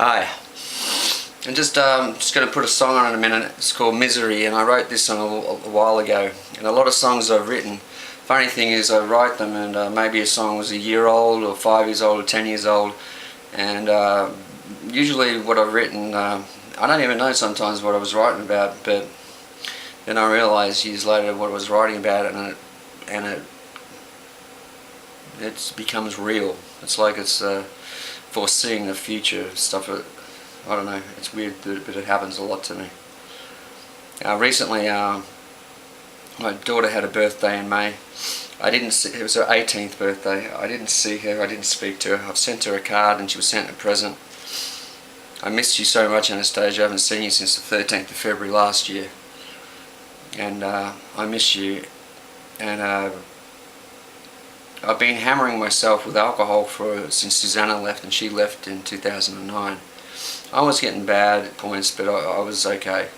Hi. I'm just going to put a song on in a minute. It's called Misery, and I wrote this song a while ago. And a lot of songs I've written, funny thing is I write them and maybe a song was a year old or 5 years old or 10 years old, and usually what I've written, I don't even know sometimes what I was writing about, but then I realised years later what I was writing about, and it becomes real. It's like it's foreseeing the future stuff. I don't know, it's weird, but it happens a lot to me. Recently, my daughter had a birthday in May. It was her 18th birthday. I didn't see her, I didn't speak to her. I've sent her a card and she was sent a present. I missed you so much, Anastasia. I haven't seen you since the 13th of February last year. And I miss you. And I've been hammering myself with alcohol since Susanna left, and she left in 2009. I was getting bad at points, but I was okay.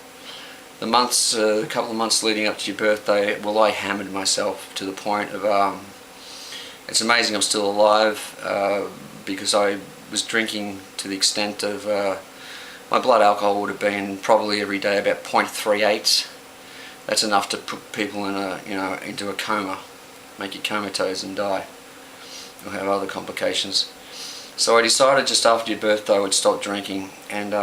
The couple of months leading up to your birthday, well, I hammered myself to the point of, it's amazing I'm still alive, because I was drinking to the extent of, my blood alcohol would have been probably every day about 0.38. That's enough to put people in into a coma, make you comatose and die, or have other complications. So I decided just after your birthday I would stop drinking, and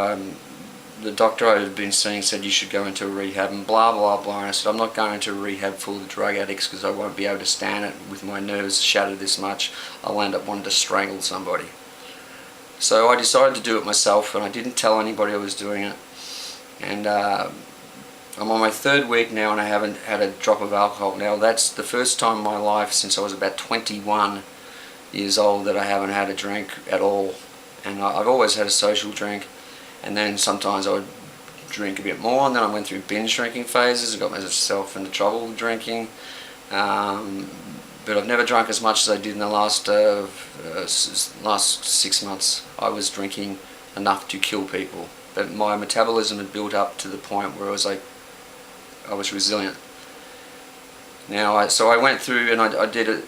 the doctor I had been seeing said you should go into a rehab and blah blah blah, and I said I'm not going into a rehab full of drug addicts because I won't be able to stand it with my nerves shattered this much. I'll end up wanting to strangle somebody. So I decided to do it myself, and I didn't tell anybody I was doing it, and I'm on my 3rd week now and I haven't had a drop of alcohol. Now that's the first time in my life since I was about 21 years old that I haven't had a drink at all. And I've always had a social drink, and then sometimes I would drink a bit more, and then I went through binge drinking phases. I got myself into trouble with drinking, but I've never drunk as much as I did in the last 6 months. I was drinking enough to kill people, but my metabolism had built up to the point where I was resilient. Now, so I went through and I did a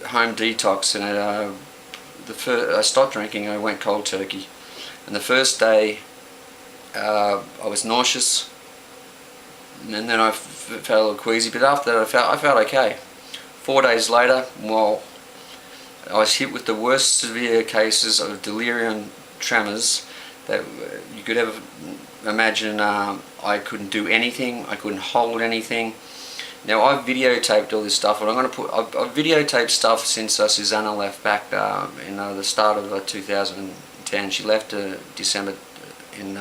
home detox, and I stopped drinking. I went cold turkey, and the first day I was nauseous, and then I felt a little queasy, but after that I felt okay. 4 days later, well, I was hit with the worst severe cases of delirium tremors that you could ever imagine. I couldn't do anything, I couldn't hold anything. Now I've videotaped all this stuff, and I've videotaped stuff since Susanna left back in the start of 2010. She left December in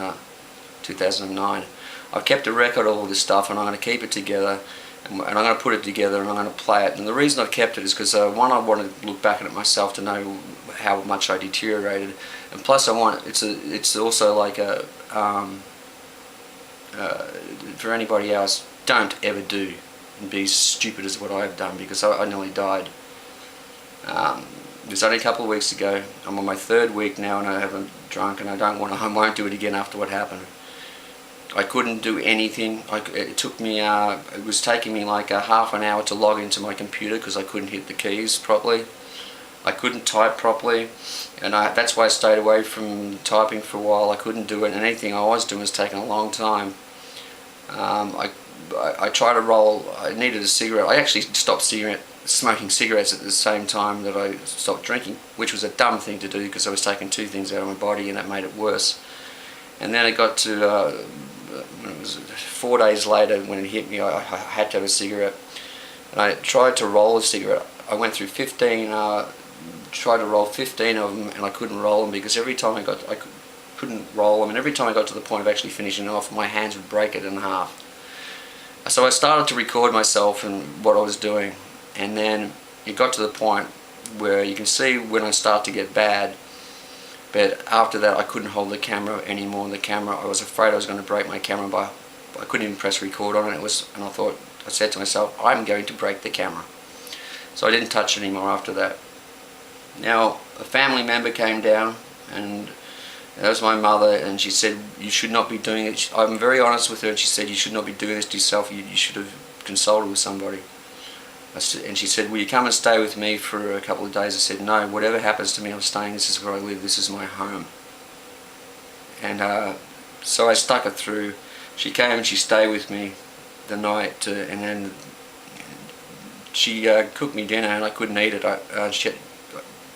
2009. I've kept a record of all this stuff, and I'm going to keep it together, and I'm going to put it together, and I'm going to play it. And the reason I've kept it is because one, I want to look back at it myself to know how much I deteriorated, and plus it's also like a for anybody else, don't ever do and be as stupid as what I've done, because I nearly died. It was only a couple of weeks ago. I'm on my 3rd week now and I haven't drunk, and I won't do it again after what happened. I couldn't do anything. It was taking me like a half an hour to log into my computer because I couldn't hit the keys properly. I couldn't type properly, and that's why I stayed away from typing for a while. I couldn't do it, and anything I was doing was taking a long time. I tried to roll. I needed a cigarette. I actually stopped smoking cigarettes at the same time that I stopped drinking, which was a dumb thing to do because I was taking 2 things out of my body, and that made it worse. And then it got to when it was 4 days later when it hit me. I had to have a cigarette, and I tried to roll a cigarette. I went through 15. Tried to roll 15 of them, and I couldn't roll them because every time I couldn't roll them, and every time I got to the point of actually finishing off, my hands would break it in half. So I started to record myself and what I was doing, and then it got to the point where you can see when I start to get bad, but after that I couldn't hold the camera anymore. I was afraid I was going to break my camera, but I couldn't even press record on it. And I said to myself, I'm going to break the camera. So I didn't touch it anymore after that. Now, a family member came down, and that was my mother, and she said, you should not be doing it. I'm very honest with her, and she said, you should not be doing this to yourself. You should have consulted with somebody. And she said, will you come and stay with me for a couple of days? I said, no, whatever happens to me, I'm staying. This is where I live. This is my home. And so I stuck it through. She came and she stayed with me the night, and then she cooked me dinner, and I couldn't eat it. I was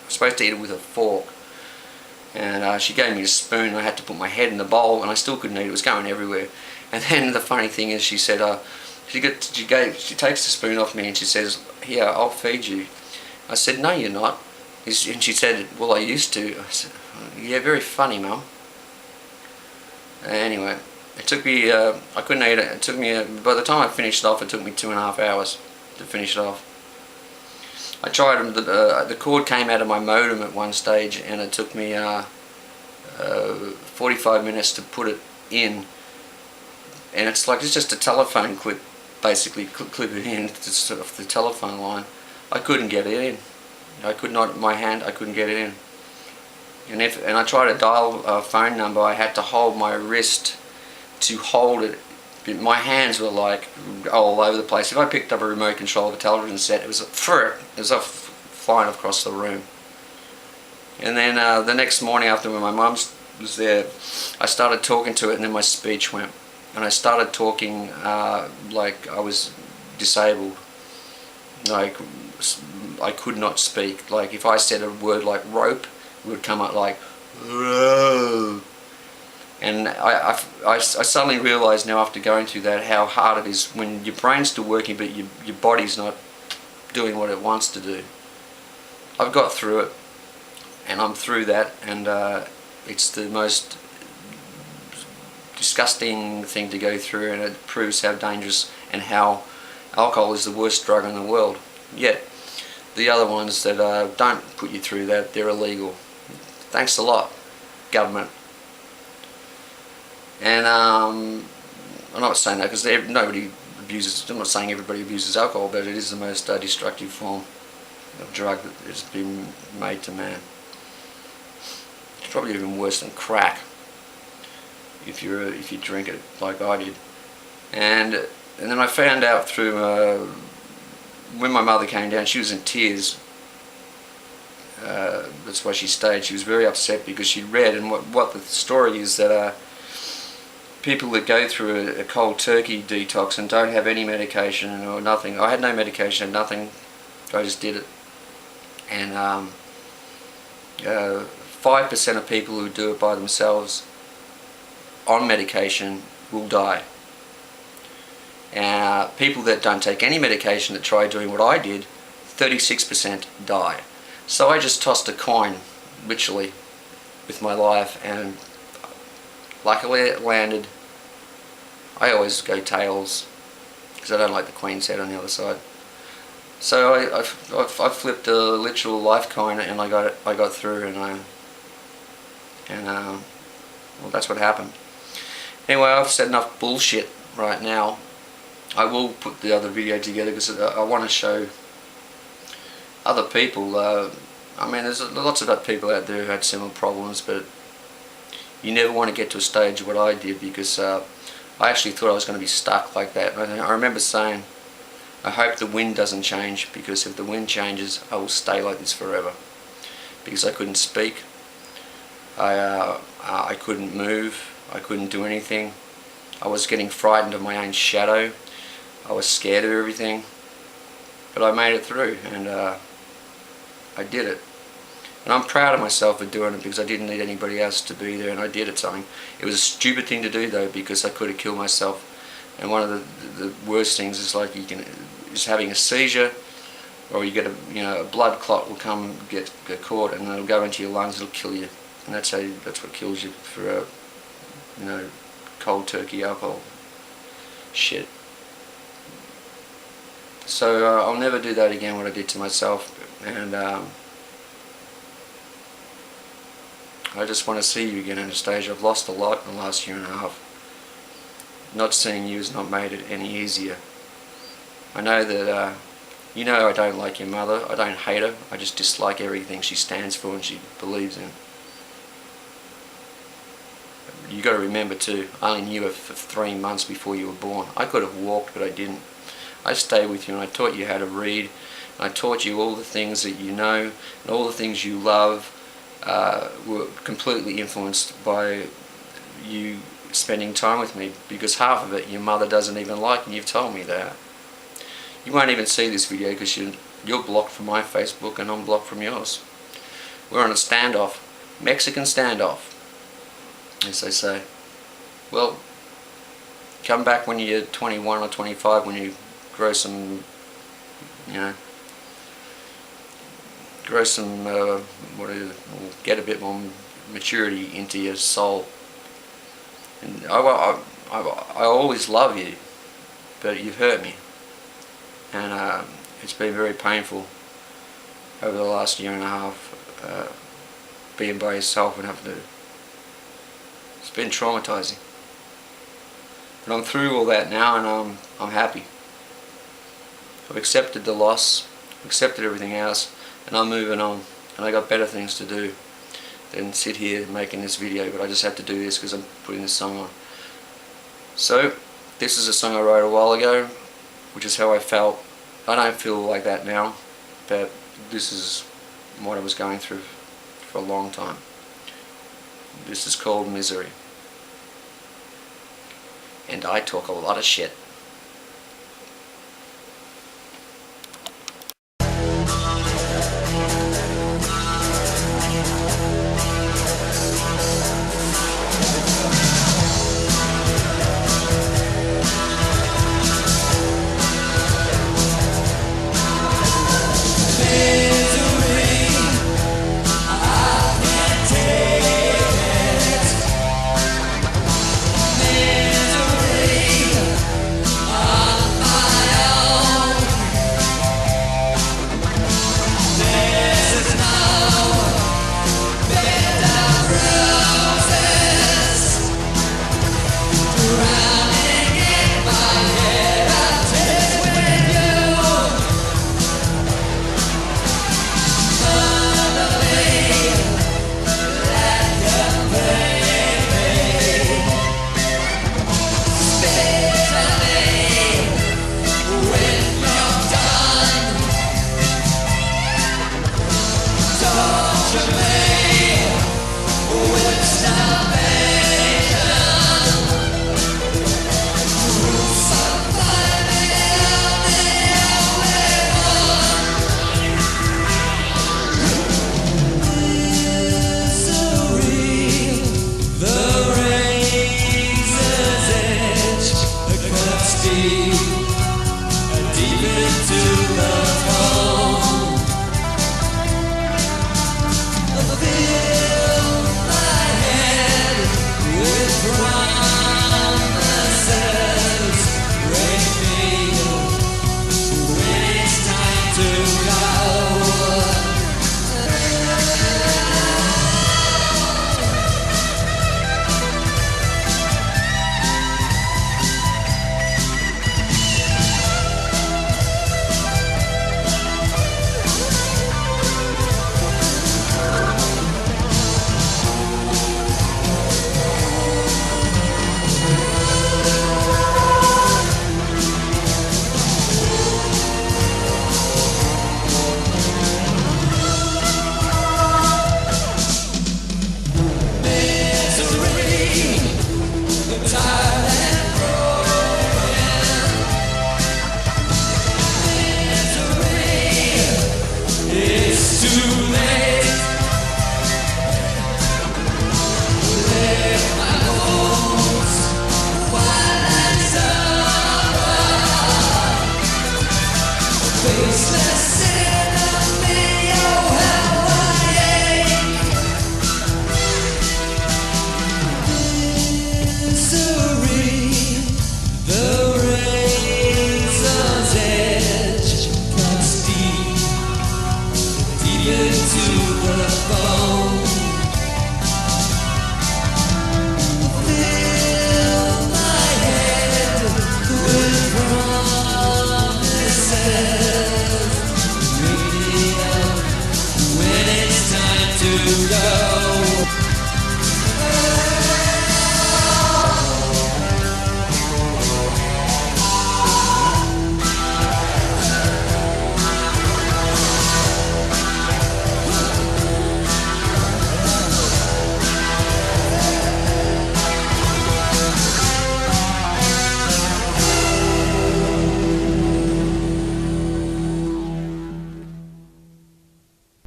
supposed to eat it with a fork, and she gave me a spoon, and I had to put my head in the bowl, and I still couldn't eat it. It was going everywhere. And then the funny thing is, she said, she takes the spoon off me and she says, "Here, I'll feed you." I said, "No, you're not." And she said, "Well, I used to." I said, "Yeah, very funny, Mum." Anyway, it took me, I couldn't eat it. It took me, by the time I finished it off, it took me 2.5 hours to finish it off. I tried, the cord came out of my modem at one stage, and it took me 45 minutes to put it in. And it's just a telephone clip, basically, clip it in off the telephone line. I couldn't get it in. I could not, my hand, I couldn't get it in. And I tried to dial a phone number, I had to hold my wrist to hold it. My hands were like all over the place. If I picked up a remote control of a television set, it was flying across the room. And then the next morning, after when my mum was there, I started talking to it, and then my speech went. And I started talking like I was disabled. Like I could not speak. Like if I said a word like rope, it would come out like "Whoa." And I suddenly realised now, after going through that, how hard it is when your brain's still working but your body's not doing what it wants to do. I've got through it, and I'm through that, and it's the most disgusting thing to go through, and it proves how dangerous and how alcohol is the worst drug in the world. Yet the other ones that don't put you through that, they're illegal. Thanks a lot, government. And I'm not saying that because nobody abuses, I'm not saying everybody abuses alcohol, but it is the most destructive form of drug that has been made to man. It's probably even worse than crack if you drink it like I did. And then I found out through when my mother came down, she was in tears. That's why she stayed. She was very upset because she'd read, and what the story is that people that go through a cold turkey detox and don't have any medication or nothing. I had no medication, nothing. I just did it. And 5% of people who do it by themselves on medication will die. And people that don't take any medication that try doing what I did, 36% die. So I just tossed a coin, literally, with my life, and luckily it landed. I always go tails because I don't like the queen's head on the other side. So I flipped a literal life coin, and I got through, and well, that's what happened. Anyway, I've said enough bullshit right now. I will put the other video together because I want to show other people. I mean, there's lots of other people out there who had similar problems, but you never want to get to a stage of what I did, because I actually thought I was going to be stuck like that. I remember saying, I hope the wind doesn't change, because if the wind changes, I will stay like this forever. Because I couldn't speak, I couldn't move, I couldn't do anything. I was getting frightened of my own shadow. I was scared of everything. But I made it through, and I did it. And I'm proud of myself for doing it, because I didn't need anybody else to be there, and I did it. Something. It was a stupid thing to do though, because I could have killed myself. And one of the worst things is like is having a seizure, or you get a blood clot will come get caught, and it'll go into your lungs, it'll kill you, and that's what kills you for cold turkey alcohol shit. So I'll never do that again, what I did to myself, and I just want to see you again, Anastasia. I've lost a lot in the last year and a half. Not seeing you has not made it any easier. I know that I don't like your mother. I don't hate her. I just dislike everything she stands for and she believes in. You got to remember too, I only knew her for 3 months before you were born. I could have walked, but I didn't. I stayed with you, and I taught you how to read. And I taught you all the things that you know, and all the things you love were completely influenced by you spending time with me, because half of it your mother doesn't even like, and you've told me that. You won't even see this video because you're blocked from my Facebook and I'm blocked from yours. We're on a standoff, Mexican standoff, as they say. Well, come back when you're 21 or 25, when you grow some, get a bit more maturity into your soul. And I always love you, but you've hurt me, and it's been very painful over the last year and a half, being by yourself and having to. It's been traumatizing, but I'm through all that now, and I'm happy. I've accepted the loss, accepted everything else, and I'm moving on, and I got better things to do than sit here making this video, but I just had to do this because I'm putting this song on. So this is a song I wrote a while ago, which is how I felt. I don't feel like that now, but this is what I was going through for a long time. This is called Misery. And I talk a lot of shit.